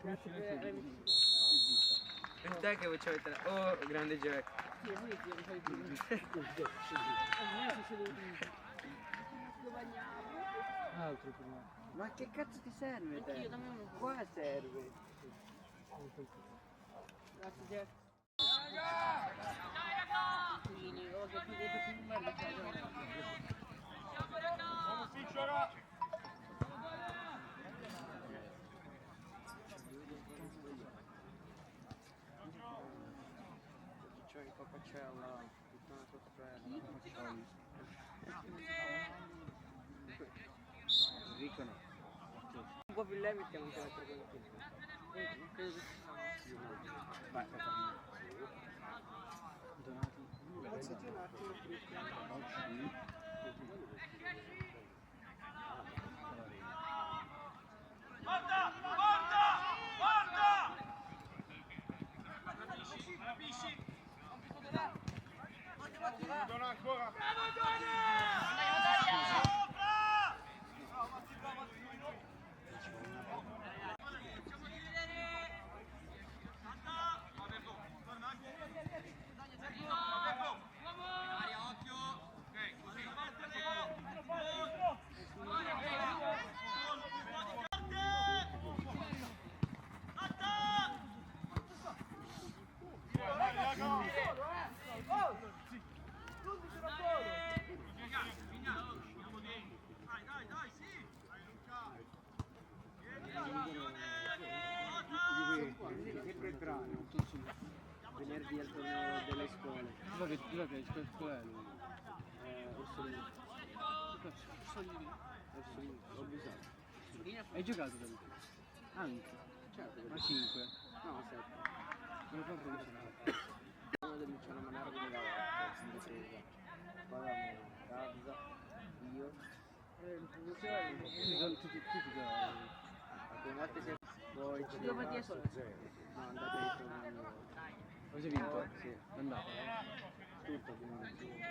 E te che facevate? Oh, grande Jack. Altro prima. Ma che cazzo ti serve te? Qua serve. Grazie Jack. C'è il papacella, puttana sofferta. Dicono. Un po' più lei mettiamo anche l'altro quello qui. Credo che ci sia. Vai, alzati un attimo, Porta! Porta! Porta! Capisci? Dona ancora! Bravo Giovanni! Sopra! Facciamo vedere! Aria, occhio! Ok, così! Sempre il cranio, venerdì al torneo delle scuole. Dove che qual è lui? Orsolino. Orsolino, l'ho abusato. Hai giocato da lui? Anche? Certo. Ma 5? No, 7. Non lo fa professionale. Uno del Luciano Manaro che giocava in difesa. Poi avevamo Razza, io. Tutti giocavano. Alcune volte si è... Poi ci Due partite solo? No, andate e tornando. Avete vinto? Sì. È andato? Tutto quindi.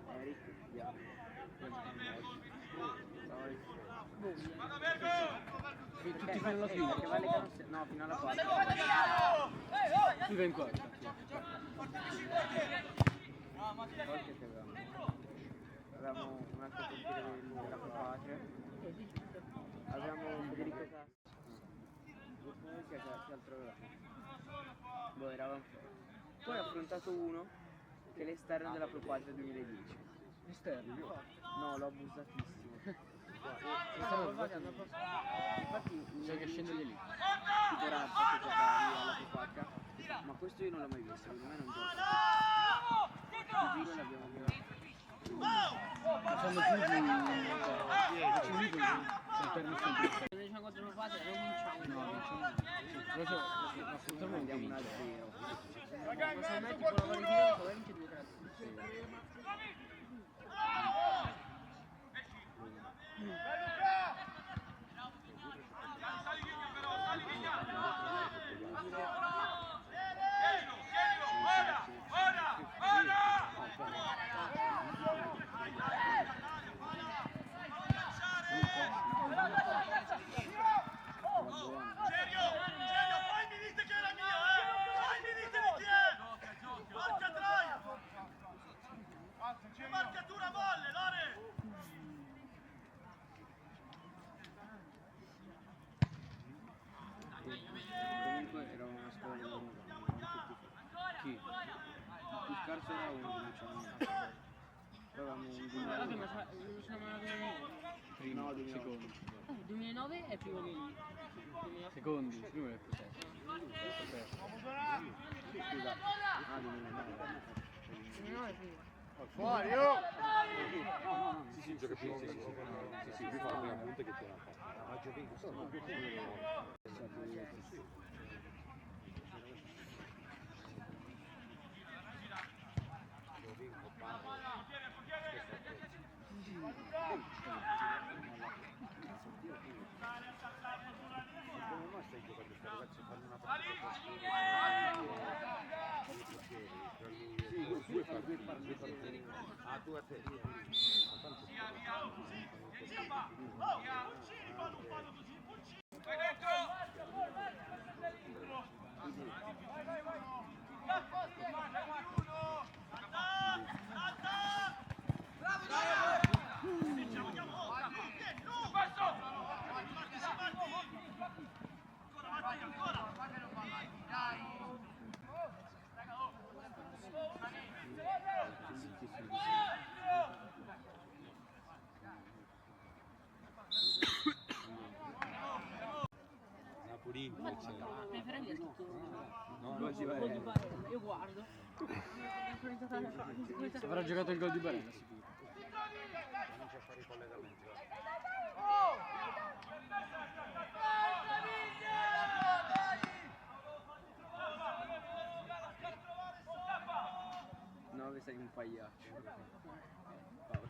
Poi Eric, via. Tutti fino alla fine? Che vale che no, fino alla quarta. Tu vai in quarta. Volte che avevamo un altro portiere della Propace. Avevamo Federico Sassi. Che altro avevamo? Boh, eravamo. Poi ho affrontato uno che è l'esterno della Propace 2010. Esterno? No, l'ho abusatissimo. Infatti Bisogna che scende di lì. tipo Razza che gioca lì alla Propace. Ma questo io non l'ho mai visto, secondo me non gioca. Il giro l'abbiamo visto. Fanno più di 10 minuti sul permesso di Diciamo contro il padre, non vinciamo. no, diciamo. Lo so, ma assolutamente Andiamo vince. 1-0. Ragazzi, Se metti qualcuno! con la poi vince 2-3. Marcatura molle, Lore! Comunque era una scuola non tutti. Chi? Il scarso era uno, diciamo. Poi avevamo un Guarda che 2009. siamo alla Primo, No, 2009. secondo. 2009 è primo lì. Secondi, primo è processo. Scusa. Ah, 2009. 2009 è primo. Fuori, oh! Sì, sì, gioca più. Sì, qui fa una punta che te la fa. Ma Juventus no. Come mai stai giocando questi ragazzi fanno una partita? Sì, due fanno Ah, tu a te. Via, via, così. Sia va. Oh, via, Puccini, quando fanno così. Puccini. Vai dentro. Vai, vai, vai. Guarda, uno. Alza. Bravo, bravo. Vinciamo, andiamo. Dentro. Questo. Marti, si Marti. Ancora, Marti, ancora. Dai. Napolino, Preferentemente è scritto no, Gol di gol di Barella. Barella. Io guardo. Avrà giocato il gol di Barella sicuro. comincia a fare i collegamenti. Nove sei un pagliaccio. Paolo.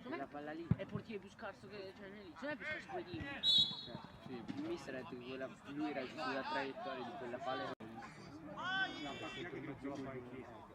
Quella palla lì. È il portiere più scarso che c'è lì. Se non è più scarso quello di Sì, il mister ha detto che lui era sulla traiettoria di quella palla. La partita che mezzo la fai in chiesa.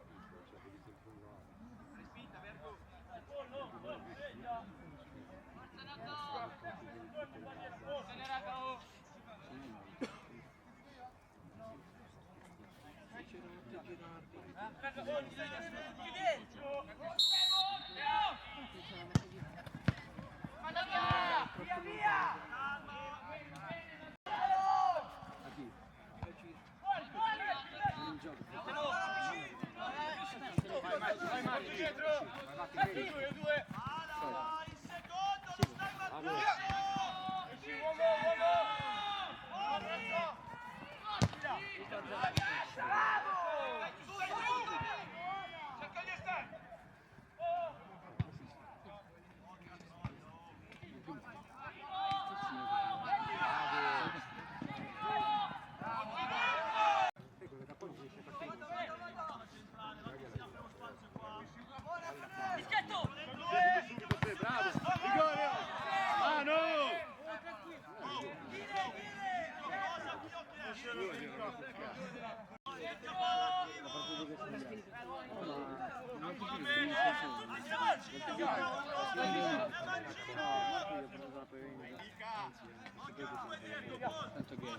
Tanto che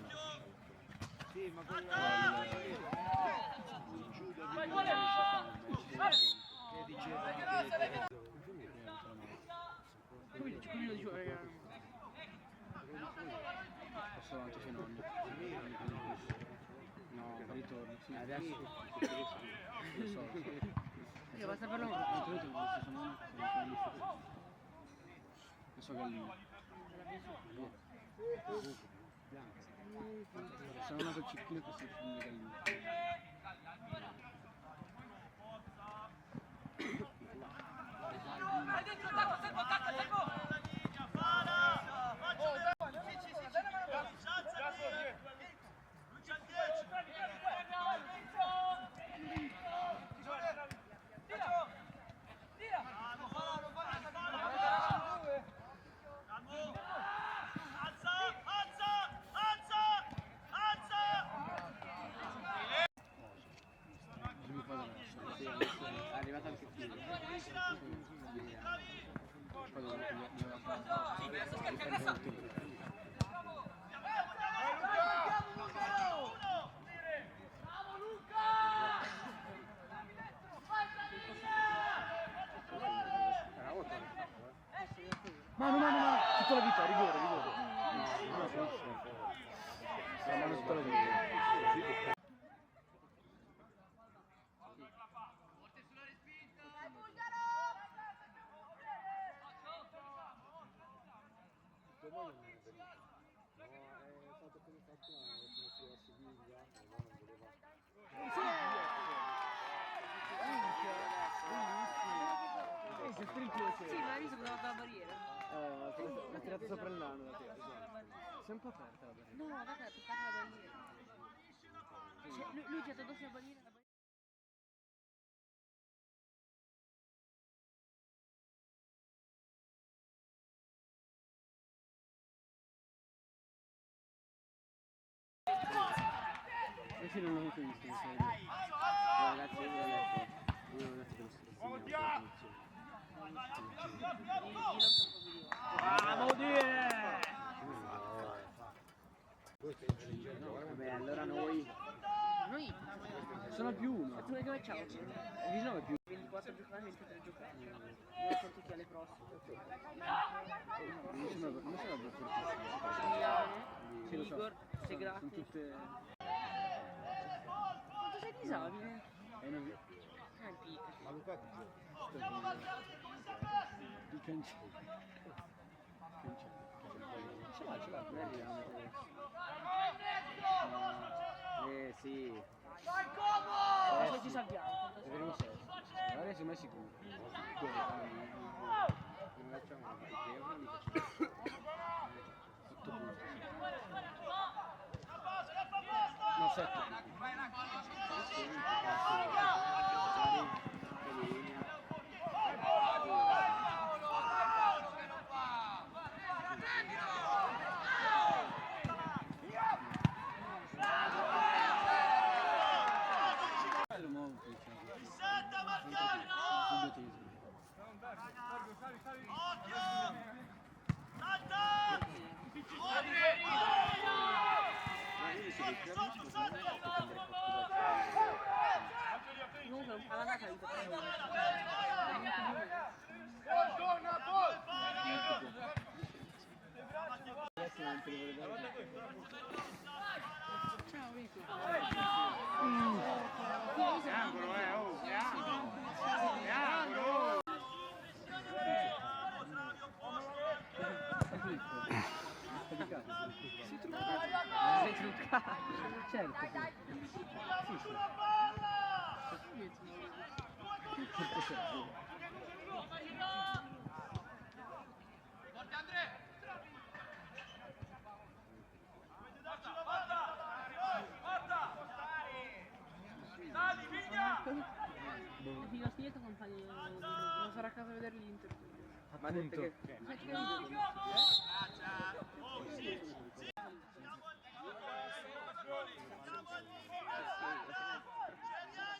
Sì, ma Come lo dicevo, raga. passo avanti se non. No, ritorno, sì. Adesso Lo so. Perché basta per loro. Non so Gallino. Sono nato il cecchino che si chiama Gallino. Vai dentro, attacco, secco, attacco, secco. è arrivato anche qui. Poi dopo mi aveva fatto. Mano, tutta la vita, rigore. La mano tutta la vita. Sì, ma hai visto che la barriera? L'ha tirato sopra il nano la tira. Si è un po' aperta la barriera. No, guarda, ha toccato la barriera. Cioè, lui ha tirato addosso la barriera. Sì, non l'ho avuto visto. ragazzi, io ho detto che lo sto Vabbè, allora noi Noi Sono più uno. tu che facciamo? 19 più 24 giocate, 23 giocate. Non so tutti alle prossime. non sono fortissimo. Milane, Sì, lo so. Igor, Sono Segrati. tutte Quanto sei disabile? non Il picco. il cancello. Ce l'ha. noi arriviamo. Sì. Poi ci salviamo. Vedremo se. Magari siamo sicuri. Non facciamo perché io non li faccio. 8 punti. No, 7. Bello nuovo qui. Comunque un paladata aiuta. Ciao Rico. Si trucca. Certo. Fino a finita compagni non sarà a casa a vedere l'Inter. Ma ha detto che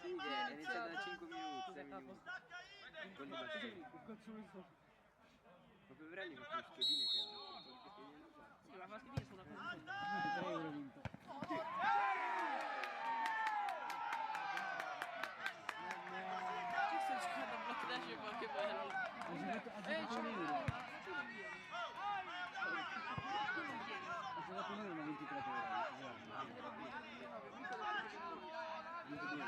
sì, che è iniziato da 5 minuti, 6 minuti. Gol di Bassini. Ma per Verani fa più schedine che Sì, la maschera sono una cosa. 3 euro vinto. Che sto giocando a Bangladesh, ma che bello. Ha giocato 1 euro. Ha giocato 1 euro ma 23 euro. 22 euro.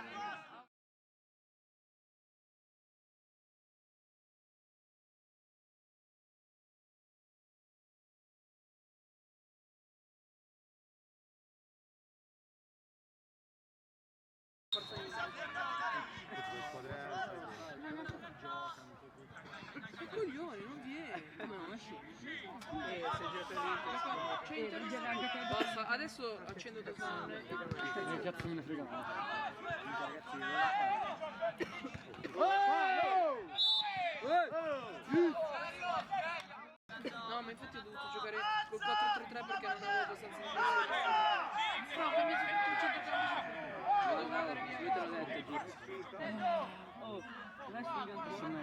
Ma coglione, non viene. Come non esci? C'è Inter anche te. Basta, adesso accendo Dazone e Che cazzo me ne frega? no, ma infatti ho dovuto giocare col 4-3-3 perché non avevo abbastanza informazioni. No, ho cambiato tutto il centrocampo. Lo devo guardare Io te l'ho detto, Oh, dai sfiga. Sono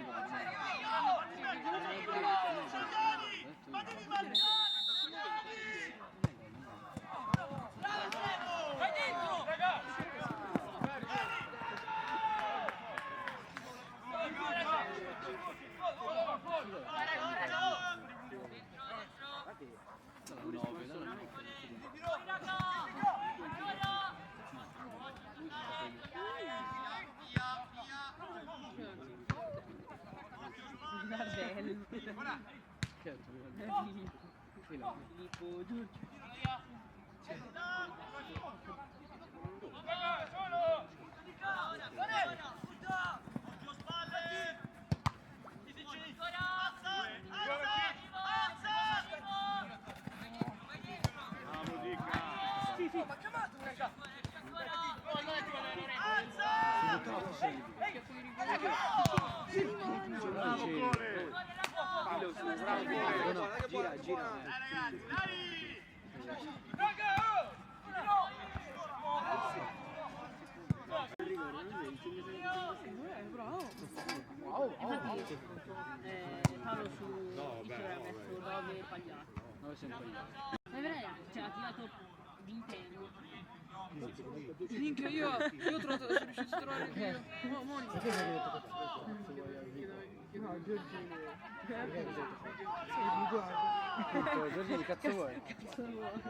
Filippo Giorgio. gira, gira. Ora sempre io. Ma è veramente, cioè ha tirato d'interno. Minchia, io ho trovato, sono riuscito a trovare io. Monica. Perché hai detto cazzo vuoi a Vico? No, Giorgino. Giorgini, cazzo vuoi?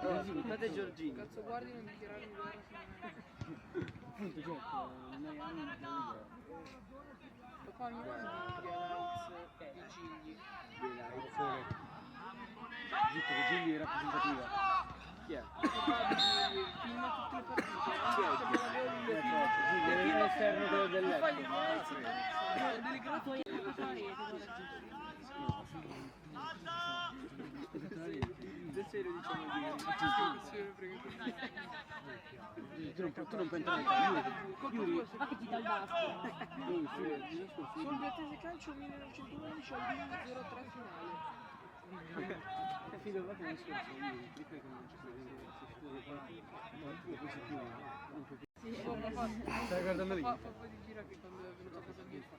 Giorgini, fate Giorgini. Cazzo guardi, non dichiararmi guerra su me. Appunto, Jack, non hai anni di guerra. Papà mi mandi Alex di Gigli. Zitto, che Gigli è rappresentativa. Chi è? Papà di Gigli, filma tutte le partite. Gigli è l'esterno quello Fai dell'est. le mezze, delle Poi ha fatto la rete, guarda. Del serio diciamo di tu non puoi entrare in Yuri. Ma che ti dà il basso? Sul Biatese Calcio 1911 al 0-3 finale. Figlio, va che non scherzo, Yuri. Di che non ci sei stai guardando lì? Fa poi di gira che quando è venuto a casa mia fa.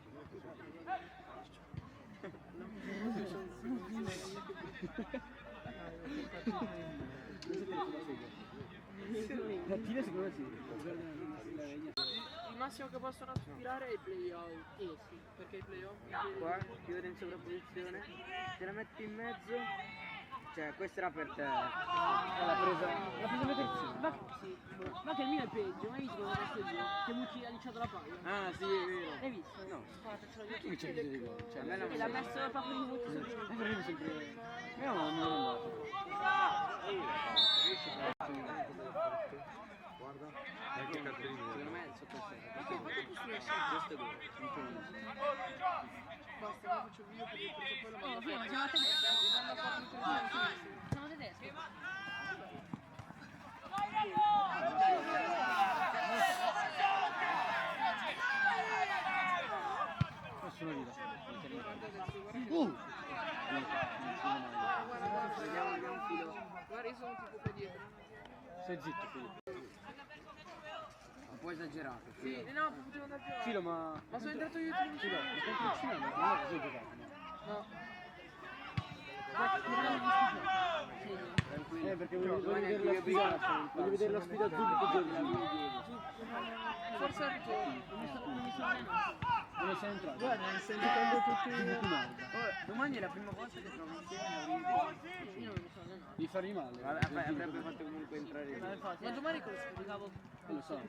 La tira secondo me sì. Il massimo che possono aspirare è il playout. Sì. Perché il playout? Qua, chiude in sovrapposizione, te la metti in mezzo, cioè questa era per te. L'ha presa terzina. Ma che il mio è peggio, ma hai visto cosa questo io? Che Mucci ha lasciato la palla? Ah sì, è vero. Hai visto? No. Guarda, ce l'ho io. Chi mi c'è il video di gol? Cioè, a me E l'ha messo proprio di Mucci sopra. arrivi sempre. No, non l'ho mandato. Guarda, anche cartellini. Secondo me è sotto il Fate costruire questo è dove? Basta, io faccio il video perché poi lo Oh, mando fino, a siamo tedeschi. mando a fare tutte le cose. Siamo tedeschi. Nessuna vita. Vediamo un filo. Guarda, io sono tipo qua dietro. Stai zitto, Filippo. Un po' esagerato. Sì, no, potevo andare più avanti. Filo, ma... Ma sono entrato io in Filo, ma quanto vicino non è così giocato. No. Perché voglio vedere la sfida. Voglio vedere la sfida subito Forse al ritorno. Dove sei entrato? Guarda, stai giocando tutti i Domani è la prima volta che trovo insieme di fargli male. Vabbè, avrebbe fatto comunque entrare. Ma domani cosa si fa? Non lo so,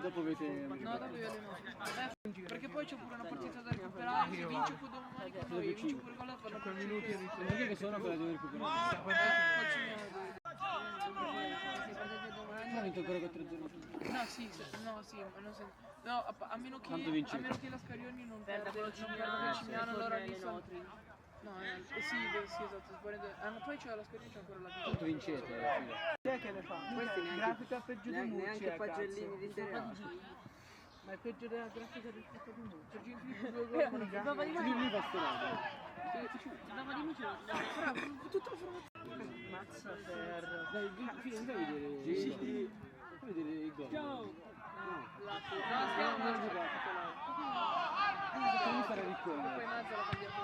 dopo avete... No, dopo io le perché poi c'è pure una partita da recuperare. Se vince poi domani con noi, vince pure con la fanno 5 minuti. Non è che sono quella di recuperare. Ha vinto ancora 4-0. No, sì, no, sì, ma non sento. No, a meno che la Scarioni non perde con Cimiano, allora lì sono. No, sì, esatto, poi c'è la Scarioni, c'è ancora la Tanto vincete, Chi è che le fa? Questi neanche- Grafica peggio di Mucci, neanche Pagellini di Inter. Ma è peggio della grafica del tipo di Mucci. Papà di Mucci. lui va storare. Papà di Mucci. tutta la formazione. Mazza per... Dai, Filo, non fai vedere... Fai vedere il gol. Ciao. Come fare ricordo? Poi in mezzo l'ha cambiato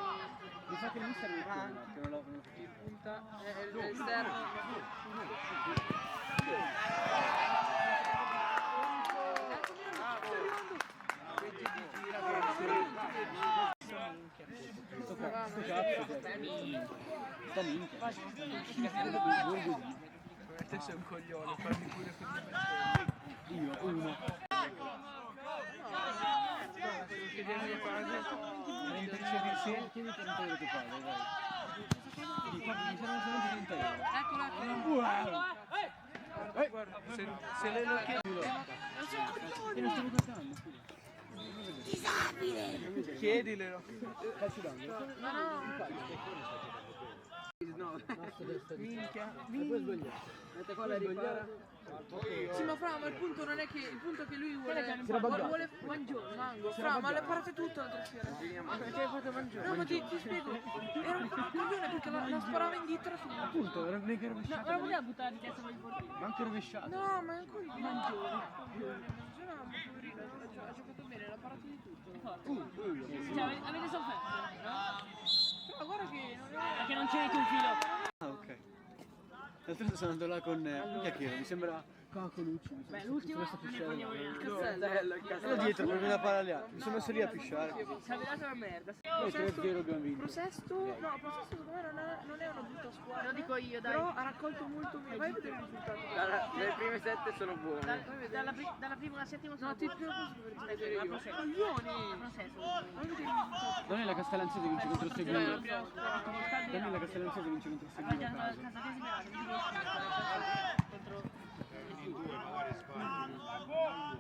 Mi sa che il mister non ricorda, che non l'ho di punta, è l'esterno. Sto cazzo, sta minchia. Te sei un coglione, parli pure così. Io, uno. Chiediamo le cose. Chiedi 30 euro tuo padre, dai. Mi servono solamente 30 euro. Eccola, Guarda, se lei lo chiede... E non stiamo giocando, scusa. Chiedilelo. Calci d'angolo? No, Minchia. E poi sbagliato. mette qua la ripara. sì, ma Fra, ma il punto non è che il punto è che lui vuole buggato. vuole mango, Fra, ma le parate tutto l'altra sera. Ma perché hai fatto mangiare? No, ma ti spiego, era un coglione perché la sparava in dietro e finiva. Appunto, era mica No, rovesciato. ora poteva buttare di testa per il portiere. Ma anche rovesciato. No, ma è un coglione. Mangione, poverino, ha giocato bene, l'ha parato di tutto. Cioè, avete sofferto, no? Però guarda che non è... Perché non c'eri tu il filo. Ah, ok. L'altro giorno sono andato là con... chi è che era? Mi sembra... Colucci. Beh, l'ultimo ne prendiamo io. Il Castello, il Ero dietro, proprio da palla lì. Mi sono messo lì a pisciare. Si è velato una merda. Poi 3-0 abbiamo vinto. Prosesto, no, Prosesto secondo me non è una brutta squadra. Lo dico io, dai. Però ha raccolto molto bene. Vai a vedere i risultati. Le prime 7 sono buone. Dalla prima alla settima sono No, ti prego, per vedere io. Prosesto. Coglioni! Prosesto. Vai a vedere i risultati. Daniela Castellanzese vince contro Dai, Seguino. la prima squadra. Daniela Castellanzese vince contro Ma Seguino già a la caso. Casadesi contro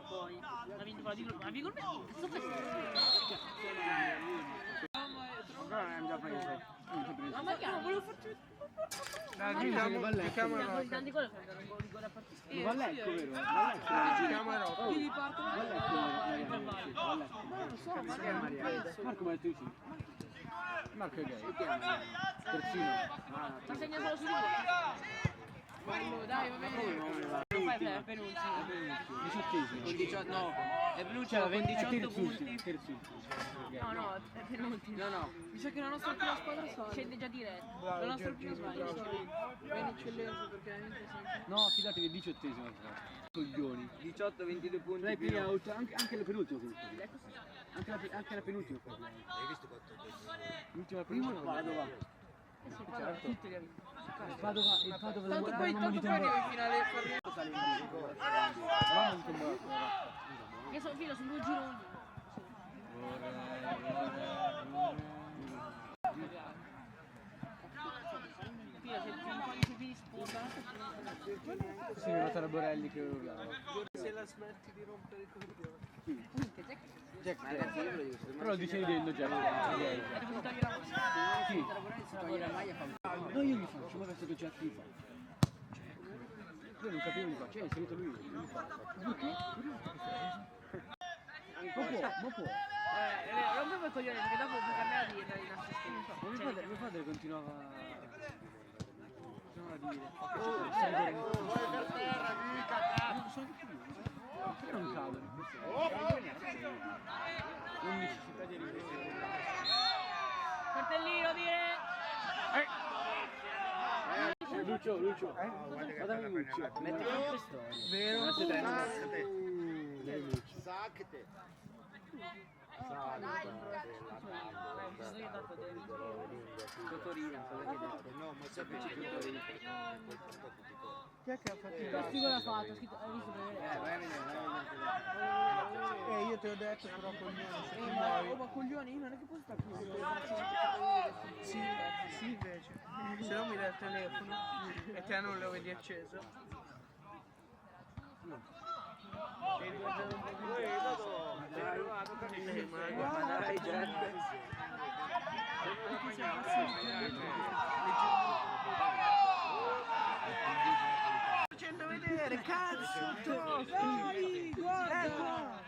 poi la vinto con la Vigor. La Vigor sto Però abbiamo già preso. Ma magari volevo farci Giochiamo a così tanti gol per dare un gol di gol a partita. Ma Vallecco, vero? Vallecco. Giochiamo a Rocco. Chi li partono? Vallecco. Non lo so, magari non penso. Marco Matteucci. Marco è gay. Terzino. Ma segna solo su di gol. Dai, va bene. Non fai Penuzzi. 18esimo. No, è Bluccia Cioè, con 18 terzultimo. punti. Terzultimo. No, no, è Penuzzi. No. Mi sa che la nostra prima squadra sale. Scende già diretto. La nostra prima squadra sale. Va in eccellenza perché veramente sempre. No, fidatevi, 18esimo. Coglioni. 18-22 punti. Play più. out, anche la penultima comunque. Anche la penultima per lei. L'ultima penultima. Padova. Tutti li ha vinti. Il Padova Tanto poi arriva in finale Eravamo in combatto. Che sono filo, sono due gironi. Filo, se un po' di fili spuntano. Sì, mi notare Borelli che urlava. Se la smetti di rompere i coglioni. Jack, Ma ragazzi, io ve lo dico, se però lo dice ridendo Jack. Sì. togliere la maglia fa un No, io gli faccio, ma questo che Jack gli fa. Io non capivo gli faccio, è inserito lui. Gli fa. Perché? Ma può. Rompevo il coglione perché dopo puoi cambiare di andare in assistenza. Ma mio padre continuava a dire. vuoi per terra, mica Perché non cado? Non necessità di riflettere. Cartellino, dire! Lucio. Guardami Lucio. metti queste storie. Vero? Sacchete. Totorina, no, ma sempre c'è Totorina. Chi è che ha fatto il Questi cosa ha fatto? Ha scritto, hai visto bene? Vai a vedere. io te l'ho detto però coglione, se ti Ma muovi. coglioni, io non è che posso stare qui. Sì, invece. Se no mi dai il telefono e te non lo vedi acceso. Ma dai, gente. Facendo vedere, cazzo! Dai, guarda qua!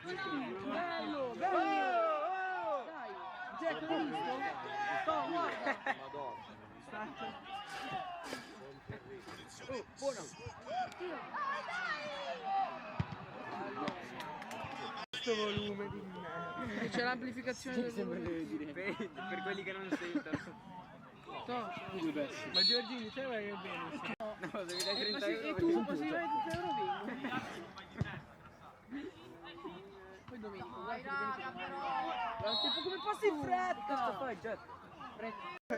Bello, bello! Dai, Jack, l'hai visto? No, guarda. Questo volume di merda. C'è l'amplificazione del Sembra volume. dire. Per quelli che non sentono. No. Tu bestie. Ma Giorgini, te vai bene. No, devi dare 30 Ma sì, euro. e tu, ma se vai a 30 euro vengo. Poi Domenico, guarda come passi in fretta! Fai, Jack.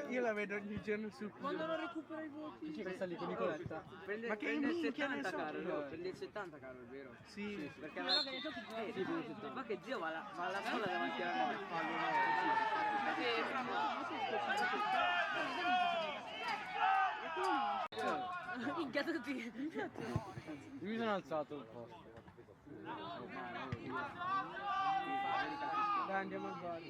Io la vedo ogni giorno su. Quando non recupera i voti. Chi è che sta lì con Nicoletta? Prende, Ma che prende il minchia ne 70 so caro, io. no, prende il 70 caro, è vero. Sì. Perché Però che ne so che ma che zio va alla scuola davanti alla nave. Perché fra minchia tutti. Io mi sono alzato un po'. Dai, andiamo al bar.